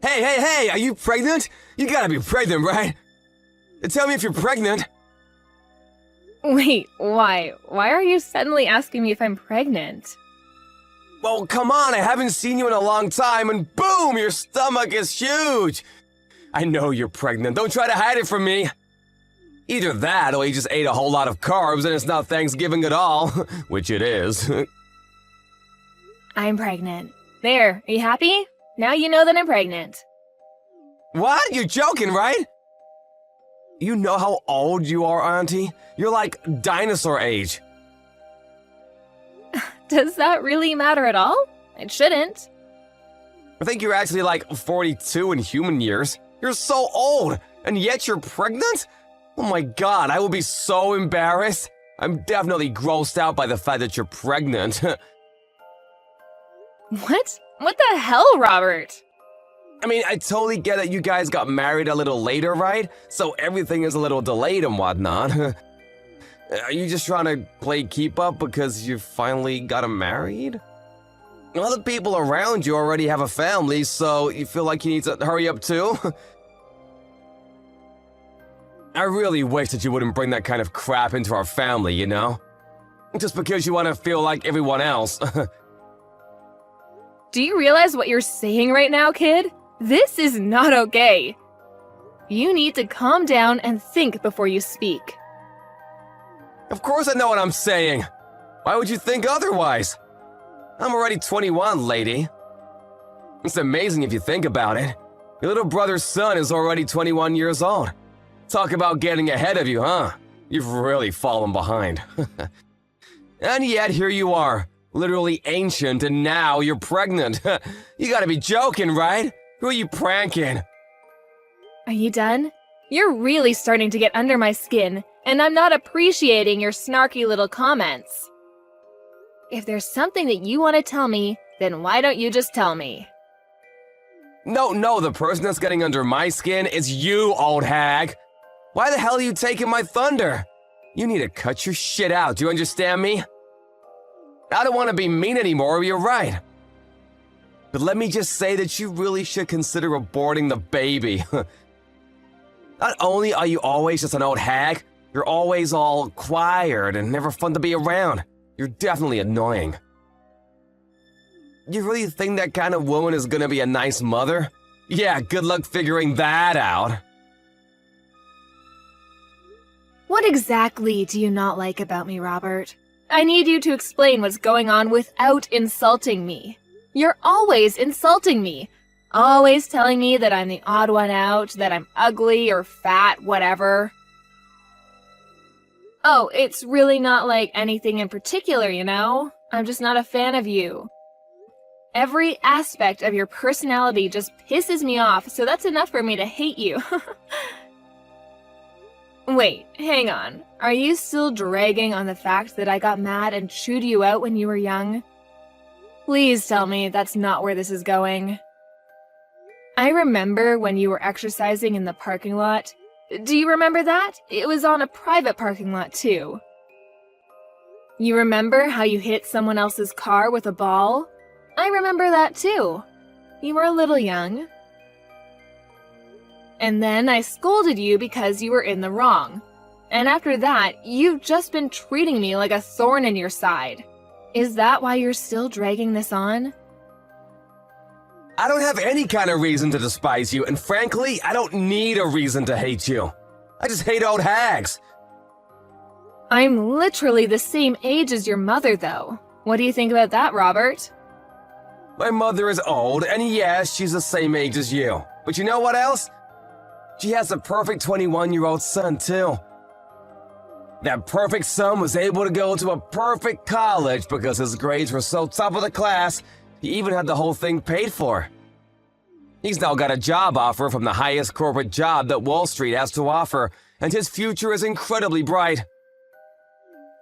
Hey, are you pregnant? You gotta be pregnant, right? Tell me if you're pregnant. Wait, why? Why are you suddenly asking me if I'm pregnant? Well, come on, I haven't seen you in a long time, and boom, your stomach is huge. I know you're pregnant, don't try to hide it from me. Either that, or you just ate a whole lot of carbs and it's not Thanksgiving at all, which it is. I'm pregnant. There, are you happy? Now you know that I'm pregnant. What? You're joking, right? You know how old you are, Auntie? You're like dinosaur age. Does that really matter at all? It shouldn't. I think you're actually like 42 in human years. You're so old, and yet you're pregnant? Oh my god, I will be so embarrassed. I'm definitely grossed out by the fact that you're pregnant. What? What the hell, Robert? I mean, I totally get that you guys got married a little later, right? So everything is a little delayed and whatnot. Are you just trying to play keep up because you finally got married? All the people around you already have a family, so you feel like you need to hurry up too? I really wish that you wouldn't bring that kind of crap into our family, you know? Just because you want to feel like everyone else. Do you realize what you're saying right now, kid? This is not okay. You need to calm down and think before you speak. Of course I know what I'm saying. Why would you think otherwise? I'm already 21, lady. It's amazing if you think about it. Your little brother's son is already 21 years old. Talk about getting ahead of you, huh? You've really fallen behind. And yet here you are, literally ancient, and now you're pregnant. You gotta be joking, right? Who are you pranking? Are you done? You're really starting to get under my skin, and I'm not appreciating your snarky little comments. If there's something that you want to tell me, then why don't you just tell me? No, the person that's getting under my skin is you, old hag. Why the hell are you taking my thunder? You need to cut your shit out, do you understand me? I don't want to be mean anymore, you're right. But let me just say that you really should consider aborting the baby. Not only are you always just an old hag, you're always all quiet and never fun to be around. You're definitely annoying. You really think that kind of woman is gonna be a nice mother? Yeah, good luck figuring that out. What exactly do you not like about me, Robert? I need you to explain what's going on without insulting me. You're always insulting me. Always telling me that I'm the odd one out, that I'm ugly or fat, whatever. Oh, it's really not like anything in particular, you know? I'm just not a fan of you. Every aspect of your personality just pisses me off, so that's enough for me to hate you. Wait, hang on. Are you still dragging on the fact that I got mad and chewed you out when you were young? Please tell me that's not where this is going. I remember when you were exercising in the parking lot. Do you remember that? It was on a private parking lot, too. You remember how you hit someone else's car with a ball? I remember that, too. You were a little young. And then I scolded you because you were in the wrong. And after that, you've just been treating me like a thorn in your side. Is that why you're still dragging this on? I don't have any kind of reason to despise you, and frankly, I don't need a reason to hate you. I just hate old hags. I'm literally the same age as your mother, though. What do you think about that, Robert? My mother is old, and yes, she's the same age as you. But you know what else? She has a perfect 21-year-old son, too. That perfect son was able to go to a perfect college because his grades were so top of the class, he even had the whole thing paid for. He's now got a job offer from the highest corporate job that Wall Street has to offer, and his future is incredibly bright.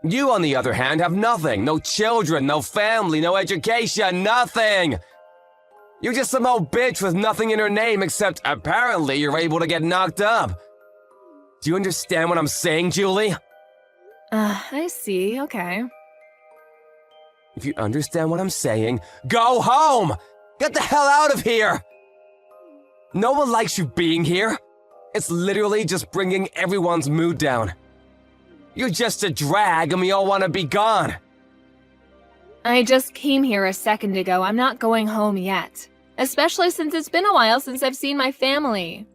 You, on the other hand, have nothing. No children, no family, no education, nothing! You're just some old bitch with nothing in her name except apparently you're able to get knocked up. Do you understand what I'm saying, Julie? I see, okay. If you understand what I'm saying, go home! Get the hell out of here! No one likes you being here. It's literally just bringing everyone's mood down. You're just a drag and we all want to be gone. I just came here a second ago. I'm not going home yet. Especially since it's been a while since I've seen my family.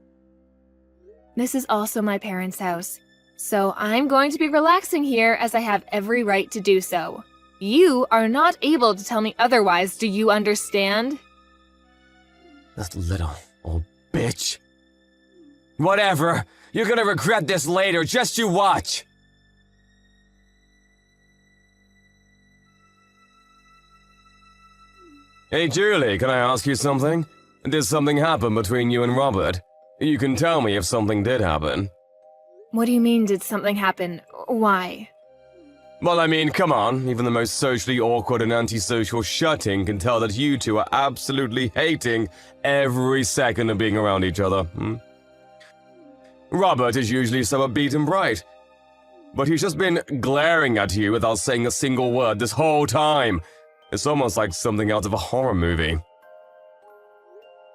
This is also my parents' house. So I'm going to be relaxing here as I have every right to do so. You are not able to tell me otherwise, do you understand? This little old bitch. Whatever. You're gonna regret this later, just you watch. Hey Julie, can I ask you something? Did something happen between you and Robert? You can tell me if something did happen. What do you mean, did something happen? Why? Well, I mean, come on, even the most socially awkward and antisocial shutting can tell that you two are absolutely hating every second of being around each other, Robert is usually so upbeat and bright, but he's just been glaring at you without saying a single word this whole time. It's almost like something out of a horror movie.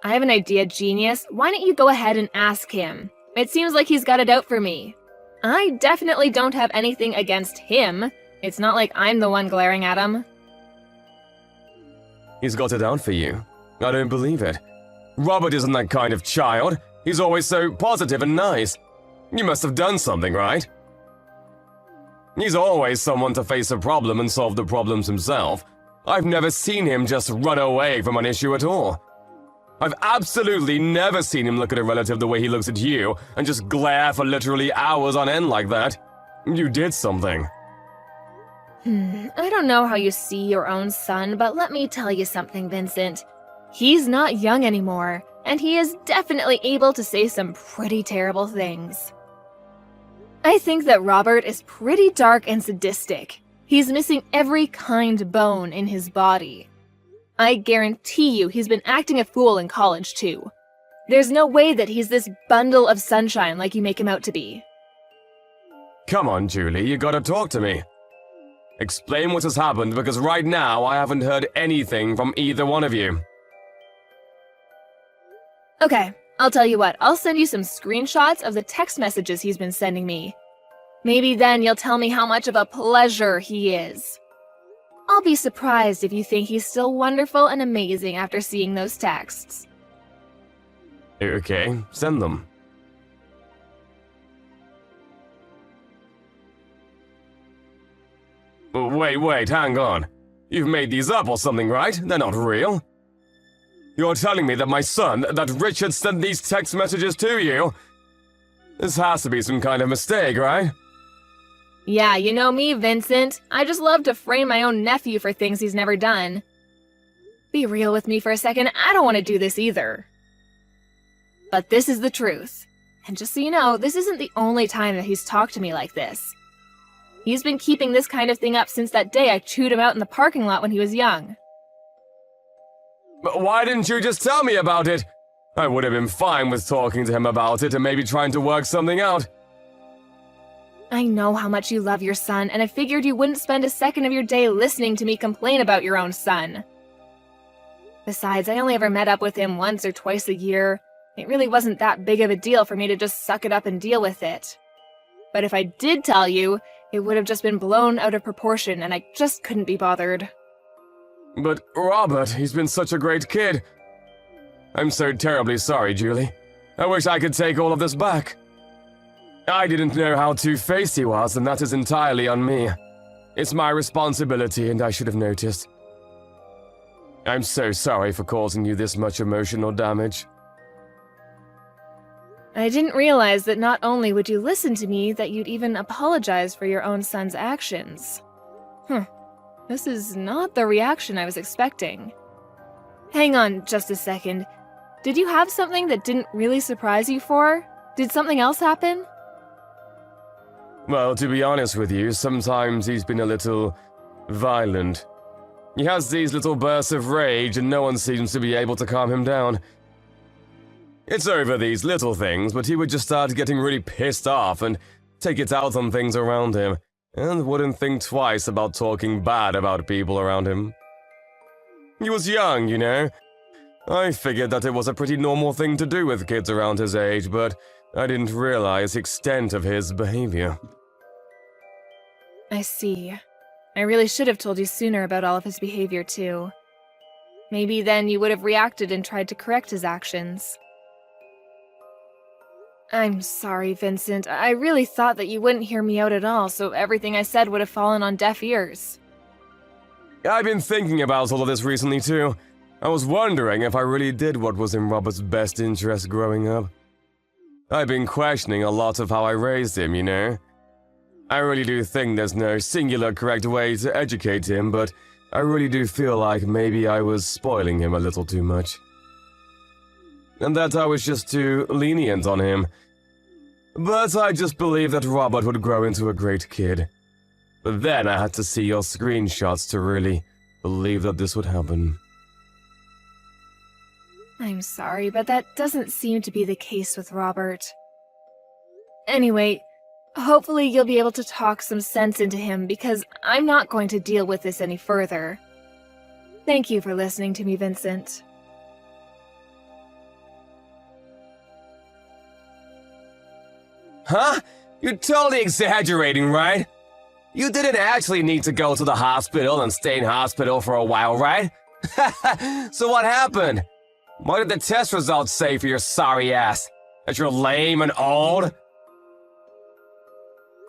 I have an idea, genius. Why don't you go ahead and ask him? It seems like he's got it out for me. I definitely don't have anything against him. It's not like I'm the one glaring at him. He's got it out for you. I don't believe it. Robert isn't that kind of child. He's always so positive and nice. You must have done something, right? He's always someone to face a problem and solve the problems himself. I've never seen him just run away from an issue at all. I've absolutely never seen him look at a relative the way he looks at you and just glare for literally hours on end like that. You did something. I don't know how you see your own son, but let me tell you something, Vincent. He's not young anymore, and he is definitely able to say some pretty terrible things. I think that Robert is pretty dark and sadistic. He's missing every kind bone in his body. I guarantee you he's been acting a fool in college too. There's no way that he's this bundle of sunshine like you make him out to be. Come on, Julie, you gotta talk to me. Explain what has happened, because right now I haven't heard anything from either one of you. Okay, I'll tell you what, I'll send you some screenshots of the text messages he's been sending me. Maybe then you'll tell me how much of a pleasure he is. I'll be surprised if you think he's still wonderful and amazing after seeing those texts. Okay, send them. Wait, hang on. You've made these up or something, right? They're not real. You're telling me that my son, that Richard sent these text messages to you? This has to be some kind of mistake, right? Yeah, you know me, Vincent. I just love to frame my own nephew for things he's never done. Be real with me for a second, I don't want to do this either. But this is the truth. And just so you know, this isn't the only time that he's talked to me like this. He's been keeping this kind of thing up since that day I chewed him out in the parking lot when he was young. But why didn't you just tell me about it? I would have been fine with talking to him about it and maybe trying to work something out. I know how much you love your son, and I figured you wouldn't spend a second of your day listening to me complain about your own son. Besides, I only ever met up with him once or twice a year. It really wasn't that big of a deal for me to just suck it up and deal with it. But if I did tell you, it would have just been blown out of proportion, and I just couldn't be bothered. But Robert, he's been such a great kid. I'm so terribly sorry, Julie. I wish I could take all of this back. I didn't know how two-faced he was, and that is entirely on me. It's my responsibility, and I should have noticed. I'm so sorry for causing you this much emotional damage. I didn't realize that not only would you listen to me, that you'd even apologize for your own son's actions. This is not the reaction I was expecting. Hang on just a second. Did you have something that didn't really surprise you for? Did something else happen? Well, to be honest with you, sometimes he's been a little violent. He has these little bursts of rage and no one seems to be able to calm him down. It's over these little things, but he would just start getting really pissed off and take it out on things around him, and wouldn't think twice about talking bad about people around him. He was young, you know. I figured that it was a pretty normal thing to do with kids around his age, but I didn't realize the extent of his behavior. I see. I really should have told you sooner about all of his behavior, too. Maybe then you would have reacted and tried to correct his actions. I'm sorry, Vincent. I really thought that you wouldn't hear me out at all, so everything I said would have fallen on deaf ears. I've been thinking about all of this recently, too. I was wondering if I really did what was in Robert's best interest growing up. I've been questioning a lot of how I raised him, you know? I really do think there's no singular correct way to educate him, but I really do feel like maybe I was spoiling him a little too much. And that I was just too lenient on him. But I just believed that Robert would grow into a great kid. But then I had to see your screenshots to really believe that this would happen. I'm sorry, but that doesn't seem to be the case with Robert. Anyway, hopefully you'll be able to talk some sense into him because I'm not going to deal with this any further. Thank you for listening to me, Vincent. Huh? You're totally exaggerating, right? You didn't actually need to go to the hospital and stay in hospital for a while, right? So what happened? What did the test results say for your sorry ass? That you're lame and old?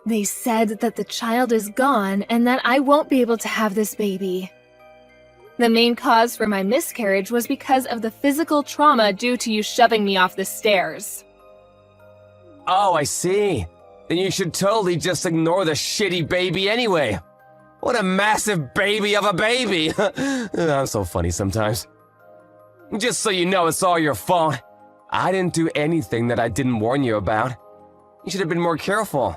They said that the child is gone and that I won't be able to have this baby. The main cause for my miscarriage was because of the physical trauma due to you shoving me off the stairs. Oh, I see. Then you should totally just ignore the shitty baby anyway. What a massive baby of a baby. I'm so funny sometimes. Just so you know, it's all your fault. I didn't do anything that I didn't warn you about. You should have been more careful.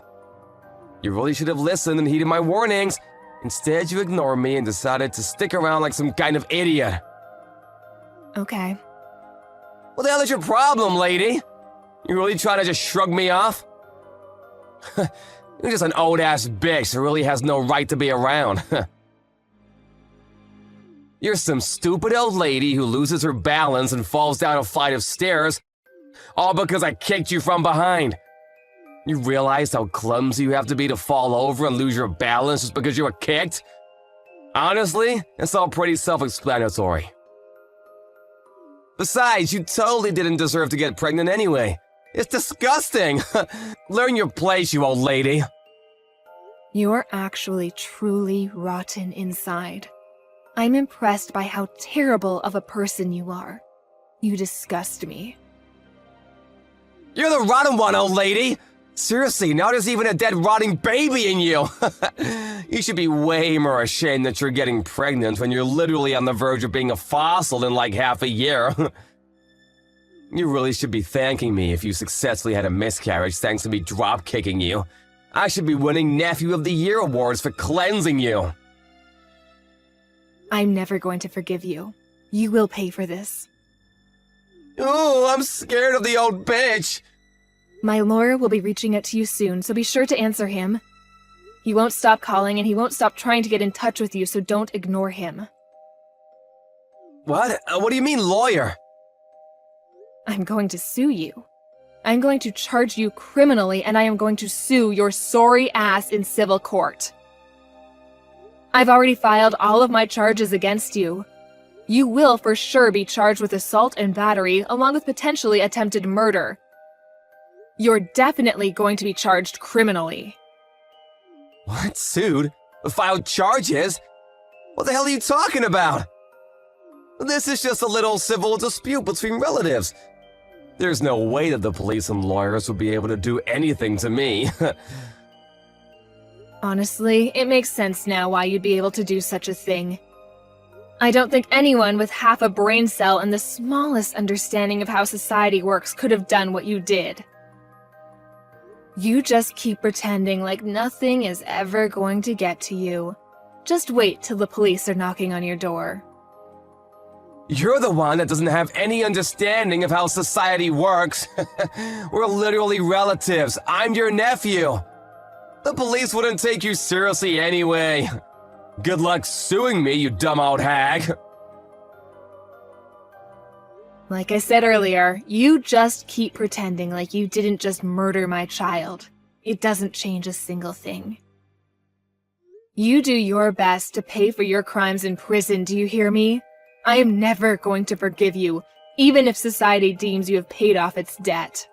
You really should have listened and heeded my warnings. Instead, you ignored me and decided to stick around like some kind of idiot. Okay. What the hell is your problem, lady? You really trying to just shrug me off? You're just an old-ass bitch who really has no right to be around. You're some stupid old lady who loses her balance and falls down a flight of stairs, all because I kicked you from behind. You realize how clumsy you have to be to fall over and lose your balance just because you were kicked? Honestly, it's all pretty self-explanatory. Besides, you totally didn't deserve to get pregnant anyway. It's disgusting! Learn your place, you old lady. You're actually truly rotten inside. I'm impressed by how terrible of a person you are. You disgust me. You're the rotten one, old lady! Seriously, now there's even a dead rotting baby in you! You should be way more ashamed that you're getting pregnant when you're literally on the verge of being a fossil in like half a year. You really should be thanking me if you successfully had a miscarriage thanks to me drop-kicking you. I should be winning Nephew of the Year awards for cleansing you. I'm never going to forgive you. You will pay for this. Ooh, I'm scared of the old bitch. My lawyer will be reaching out to you soon, so be sure to answer him. He won't stop calling and he won't stop trying to get in touch with you, so don't ignore him. What? What do you mean, lawyer? I'm going to sue you. I'm going to charge you criminally, and I am going to sue your sorry ass in civil court. I've already filed all of my charges against you. You will for sure be charged with assault and battery, along with potentially attempted murder. You're definitely going to be charged criminally. What? Sued? Filed charges? What the hell are you talking about? This is just a little civil dispute between relatives. There's no way that the police and lawyers would be able to do anything to me. Honestly, it makes sense now why you'd be able to do such a thing. I don't think anyone with half a brain cell and the smallest understanding of how society works could have done what you did. You just keep pretending like nothing is ever going to get to you. Just wait till the police are knocking on your door. You're the one that doesn't have any understanding of how society works. We're literally relatives. I'm your nephew. The police wouldn't take you seriously anyway. Good luck suing me, you dumb old hag. Like I said earlier, you just keep pretending like you didn't just murder my child. It doesn't change a single thing. You do your best to pay for your crimes in prison, do you hear me? I am never going to forgive you, even if society deems you have paid off its debt.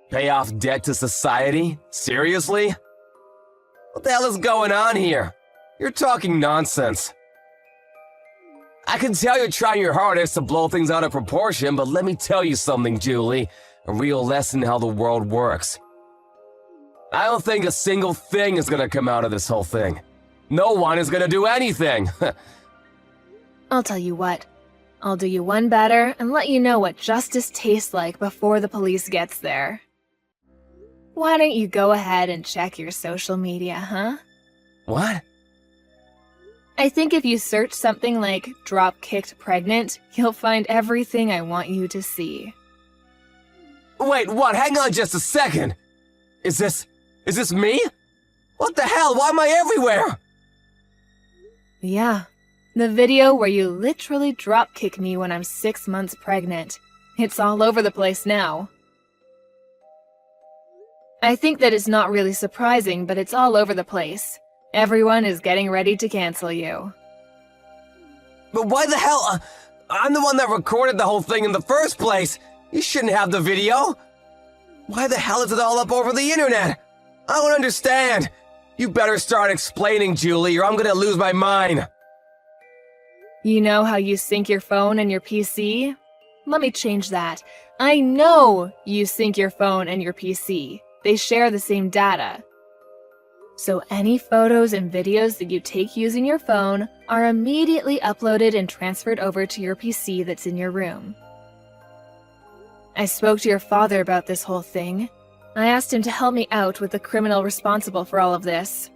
Pay off debt to society? Seriously? What the hell is going on here? You're talking nonsense. I can tell you're trying your hardest to blow things out of proportion, but let me tell you something, Julie. A real lesson in how the world works. I don't think a single thing is gonna come out of this whole thing. No one is gonna do anything. I'll tell you what. I'll do you one better and let you know what justice tastes like before the police gets there. Why don't you go ahead and check your social media, huh? What? I think if you search something like drop-kicked pregnant, you'll find everything I want you to see. Wait, what? Hang on just a second. Is this me? What the hell? Why am I everywhere? Yeah, the video where you literally drop-kick me when I'm 6 months pregnant. It's all over the place now. I think that it's not really surprising, but it's all over the place. Everyone is getting ready to cancel you. But why the hell? I'm the one that recorded the whole thing in the first place. You shouldn't have the video. Why the hell is it all up over the internet? I don't understand. You better start explaining, Julie, or I'm gonna lose my mind. You know how you sync your phone and your PC? Let me change that. I know you sync your phone and your PC. They share the same data. So any photos and videos that you take using your phone are immediately uploaded and transferred over to your PC that's in your room. I spoke to your father about this whole thing. I asked him to help me out with the criminal responsible for all of this.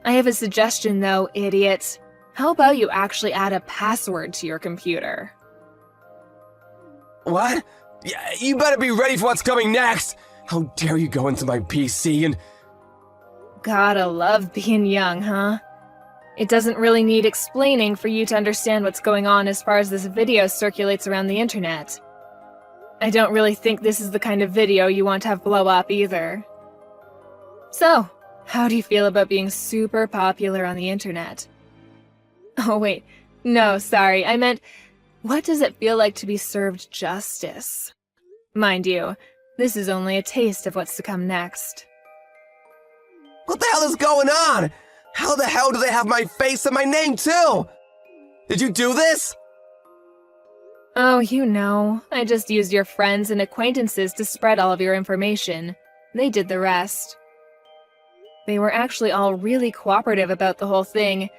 I have a suggestion though, idiot. How about you actually add a password to your computer? What? Yeah, you better be ready for what's coming next. How dare you go into my PC and... Gotta love being young, huh? It doesn't really need explaining for you to understand what's going on as far as this video circulates around the internet. I don't really think this is the kind of video you want to have blow up either. So, how do you feel about being super popular on the internet? Oh wait, no, sorry, I meant, what does it feel like to be served justice? Mind you, this is only a taste of what's to come next. What the hell is going on? How the hell do they have my face and my name too? Did you do this? Oh, you know, I just used your friends and acquaintances to spread all of your information. They did the rest. They were actually all really cooperative about the whole thing.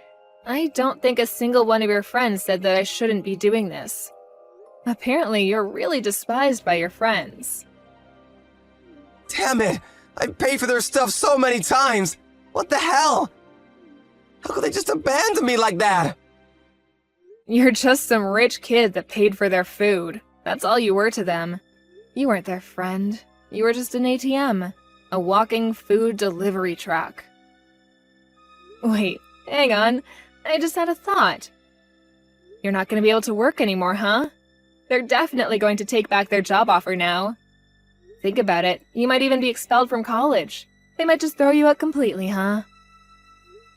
I don't think a single one of your friends said that I shouldn't be doing this. Apparently, you're really despised by your friends. Damn it! I paid for their stuff so many times! What the hell? How could they just abandon me like that? You're just some rich kid that paid for their food. That's all you were to them. You weren't their friend. You were just an ATM. A walking food delivery truck. Wait, hang on. I just had a thought. You're not going to be able to work anymore, huh? They're definitely going to take back their job offer now. Think about it. You might even be expelled from college. They might just throw you out completely, huh?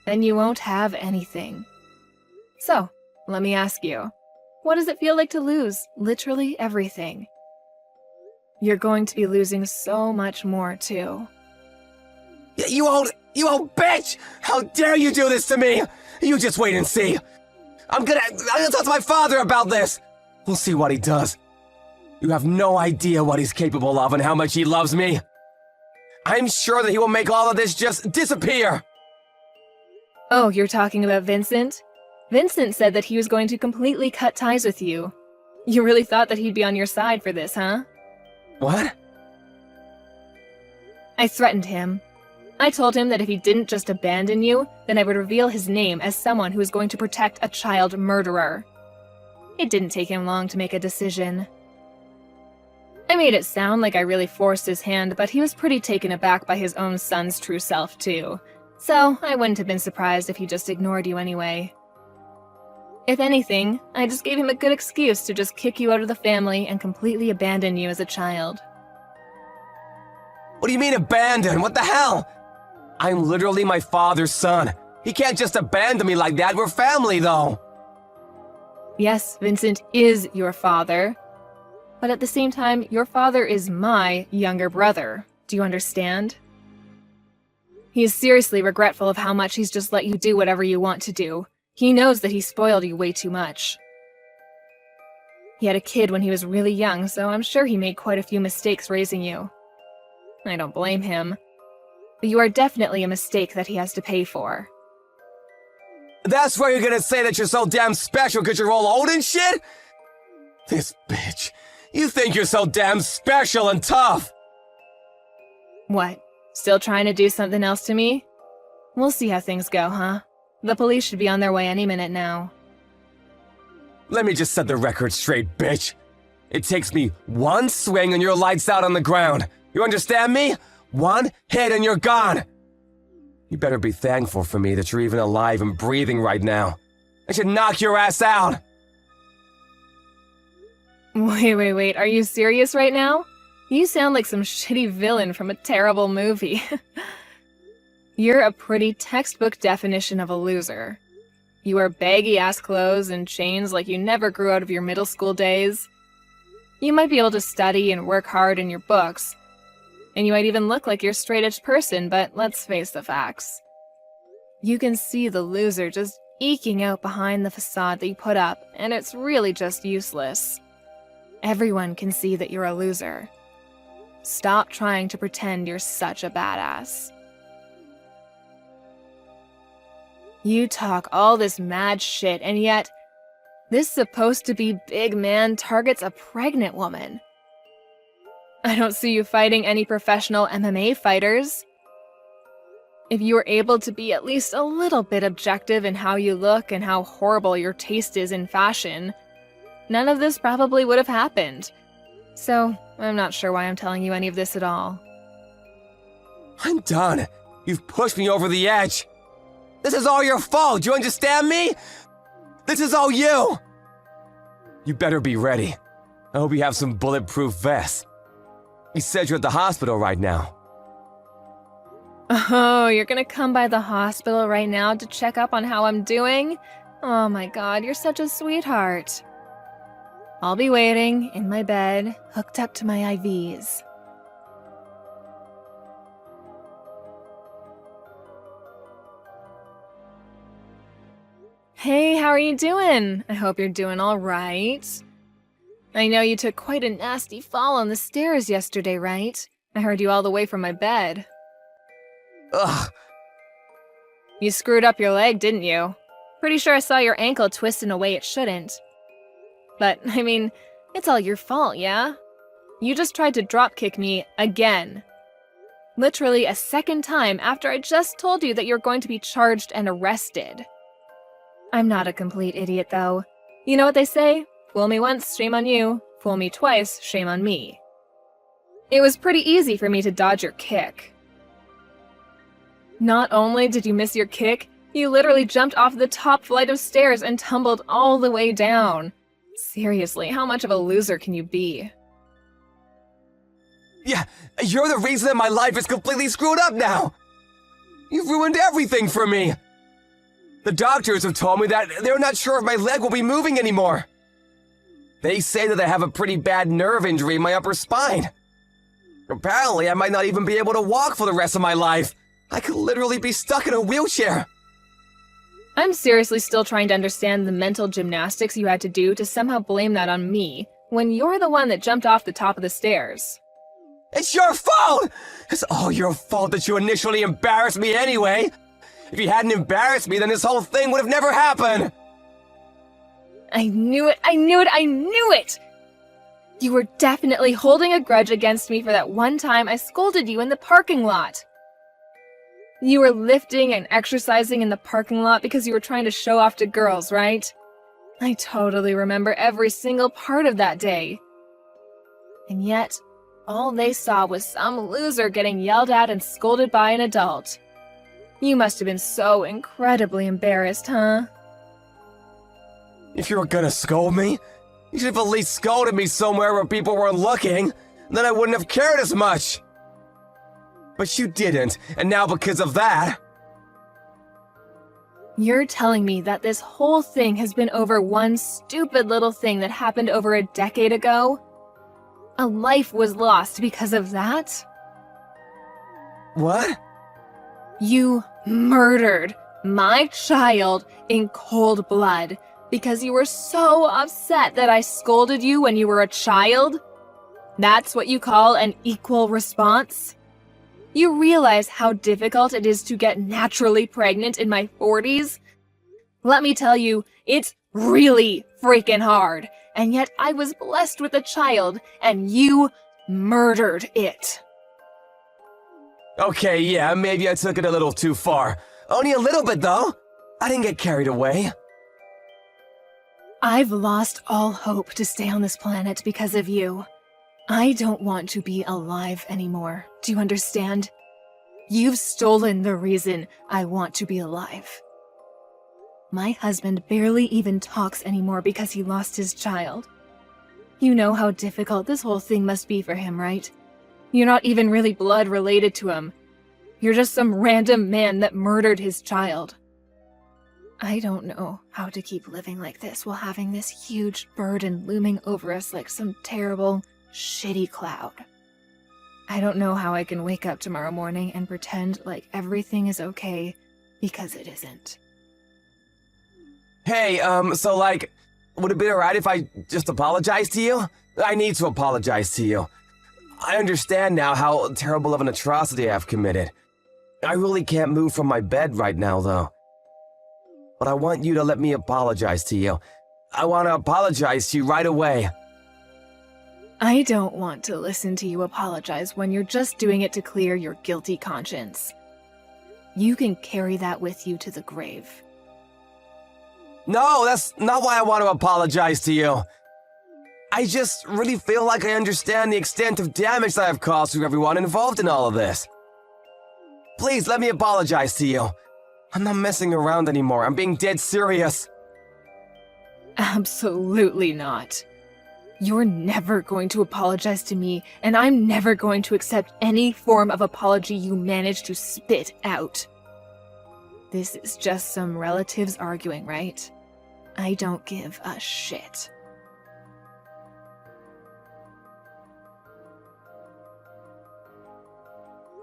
Then you won't have anything. So, let me ask you, what does it feel like to lose literally everything? You're going to be losing so much more, too. You old bitch! How dare you do this to me! You just wait and see. I'm gonna talk to my father about this. We'll see what he does. You have no idea what he's capable of and how much he loves me. I'm sure that he will make all of this just disappear. Oh, you're talking about Vincent? Vincent said that he was going to completely cut ties with you. You really thought that he'd be on your side for this, huh? What? I threatened him. I told him that if he didn't just abandon you, then I would reveal his name as someone who was going to protect a child murderer. It didn't take him long to make a decision. I made it sound like I really forced his hand, but he was pretty taken aback by his own son's true self, too. So I wouldn't have been surprised if he just ignored you anyway. If anything, I just gave him a good excuse to just kick you out of the family and completely abandon you as a child. What do you mean abandon? What the hell? I'm literally my father's son. He can't just abandon me like that. We're family, though. Yes, Vincent is your father. But at the same time, your father is my younger brother. Do you understand? He is seriously regretful of how much he's just let you do whatever you want to do. He knows that he spoiled you way too much. He had a kid when he was really young, so I'm sure he made quite a few mistakes raising you. I don't blame him. But you are definitely a mistake that he has to pay for. That's why you're gonna say that you're so damn special because you're all old and shit? This bitch. You think you're so damn special and tough. What? Still trying to do something else to me? We'll see how things go, huh? The police should be on their way any minute now. Let me just set the record straight, bitch. It takes me one swing and you're lights out on the ground. You understand me? One hit and you're gone. You better be thankful for me that you're even alive and breathing right now. I should knock your ass out. Wait, are you serious right now? You sound like some shitty villain from a terrible movie. You're a pretty textbook definition of a loser. You wear baggy-ass clothes and chains like you never grew out of your middle school days. You might be able to study and work hard in your books, and you might even look like you're a straight-edge person, but let's face the facts. You can see the loser just eking out behind the facade that you put up, and it's really just useless. Everyone can see that you're a loser. Stop trying to pretend you're such a badass. You talk all this mad shit, and yet, this supposed to be big man targets a pregnant woman. I don't see you fighting any professional MMA fighters. If you were able to be at least a little bit objective in how you look and how horrible your taste is in fashion, none of this probably would have happened. So, I'm not sure why I'm telling you any of this at all. I'm done. You've pushed me over the edge. This is all your fault, do you understand me? This is all you! You better be ready. I hope you have some bulletproof vests. You said you're at the hospital right now. Oh, you're gonna come by the hospital right now to check up on how I'm doing? Oh my god, you're such a sweetheart. I'll be waiting, in my bed, hooked up to my IVs. Hey, how are you doing? I hope you're doing all right. I know you took quite a nasty fall on the stairs yesterday, right? I heard you all the way from my bed. Ugh. You screwed up your leg, didn't you? Pretty sure I saw your ankle twist in a way it shouldn't. But, I mean, it's all your fault, yeah? You just tried to dropkick me again. Literally a second time after I just told you that you're going to be charged and arrested. I'm not a complete idiot, though. You know what they say? Fool me once, shame on you. Fool me twice, shame on me. It was pretty easy for me to dodge your kick. Not only did you miss your kick, you literally jumped off the top flight of stairs and tumbled all the way down. Seriously, how much of a loser can you be? Yeah, you're the reason that my life is completely screwed up now. You've ruined everything for me. The doctors have told me that they're not sure if my leg will be moving anymore. They say that I have a pretty bad nerve injury in my upper spine. Apparently, I might not even be able to walk for the rest of my life. I could literally be stuck in a wheelchair. I'm seriously still trying to understand the mental gymnastics you had to do to somehow blame that on me, when you're the one that jumped off the top of the stairs. It's your fault! It's all your fault that you initially embarrassed me anyway. If you hadn't embarrassed me, then this whole thing would have never happened. I knew it! You were definitely holding a grudge against me for that one time I scolded you in the parking lot. You were lifting and exercising in the parking lot because you were trying to show off to girls, right? I totally remember every single part of that day. And yet, all they saw was some loser getting yelled at and scolded by an adult. You must have been so incredibly embarrassed, huh? If you were gonna scold me, you should have at least scolded me somewhere where people weren't looking. Then I wouldn't have cared as much. But you didn't, and now because of that... You're telling me that this whole thing has been over one stupid little thing that happened over a decade ago? A life was lost because of that? What? You murdered my child in cold blood because you were so upset that I scolded you when you were a child? That's what you call an equal response? You realize how difficult it is to get naturally pregnant in my 40s? Let me tell you, it's really freaking hard. And yet I was blessed with a child, and you murdered it. Okay, yeah, maybe I took it a little too far. Only a little bit, though. I didn't get carried away. I've lost all hope to stay on this planet because of you. I don't want to be alive anymore. Do you understand? You've stolen the reason I want to be alive. My husband barely even talks anymore because he lost his child. You know how difficult this whole thing must be for him, right? You're not even really blood related to him. You're just some random man that murdered his child. I don't know how to keep living like this while having this huge burden looming over us like some terrible, shitty cloud. I don't know how I can wake up tomorrow morning and pretend like everything is okay, because it isn't. Hey, so like, would it be alright if I just apologize to you? I need to apologize to you. I understand now how terrible of an atrocity I've committed. I really can't move from my bed right now, though. But I want you to let me apologize to you. I want to apologize to you right away. I don't want to listen to you apologize when you're just doing it to clear your guilty conscience. You can carry that with you to the grave. No, that's not why I want to apologize to you. I just really feel like I understand the extent of damage that I've caused to everyone involved in all of this. Please let me apologize to you. I'm not messing around anymore. I'm being dead serious. Absolutely not. You're never going to apologize to me, and I'm never going to accept any form of apology you manage to spit out. This is just some relatives arguing, right? I don't give a shit.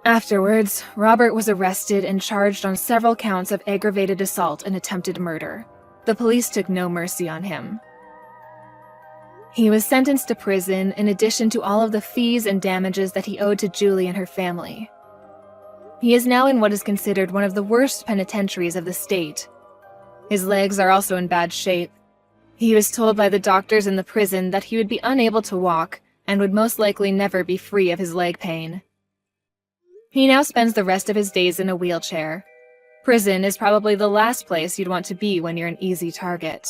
Afterwards, Robert was arrested and charged on several counts of aggravated assault and attempted murder. The police took no mercy on him. He was sentenced to prison in addition to all of the fees and damages that he owed to Julie and her family. He is now in what is considered one of the worst penitentiaries of the state. His legs are also in bad shape. He was told by the doctors in the prison that he would be unable to walk and would most likely never be free of his leg pain. He now spends the rest of his days in a wheelchair. Prison is probably the last place you'd want to be when you're an easy target.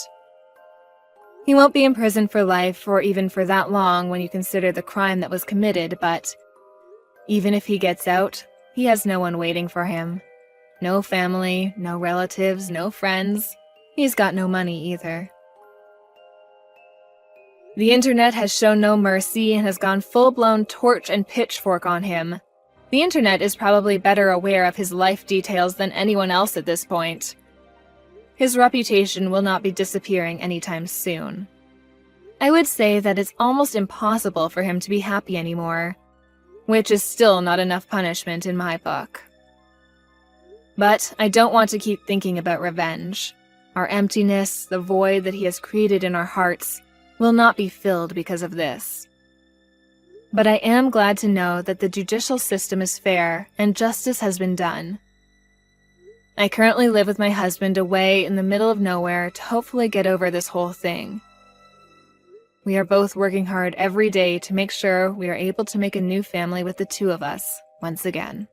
He won't be in prison for life or even for that long when you consider the crime that was committed, but even if he gets out, he has no one waiting for him. No family, no relatives, no friends. He's got no money either. The internet has shown no mercy and has gone full-blown torch and pitchfork on him. The internet is probably better aware of his life details than anyone else at this point. His reputation will not be disappearing anytime soon. I would say that it's almost impossible for him to be happy anymore, which is still not enough punishment in my book. But I don't want to keep thinking about revenge. Our emptiness, the void that he has created in our hearts, will not be filled because of this. But I am glad to know that the judicial system is fair and justice has been done. I currently live with my husband away in the middle of nowhere to hopefully get over this whole thing. We are both working hard every day to make sure we are able to make a new family with the two of us once again.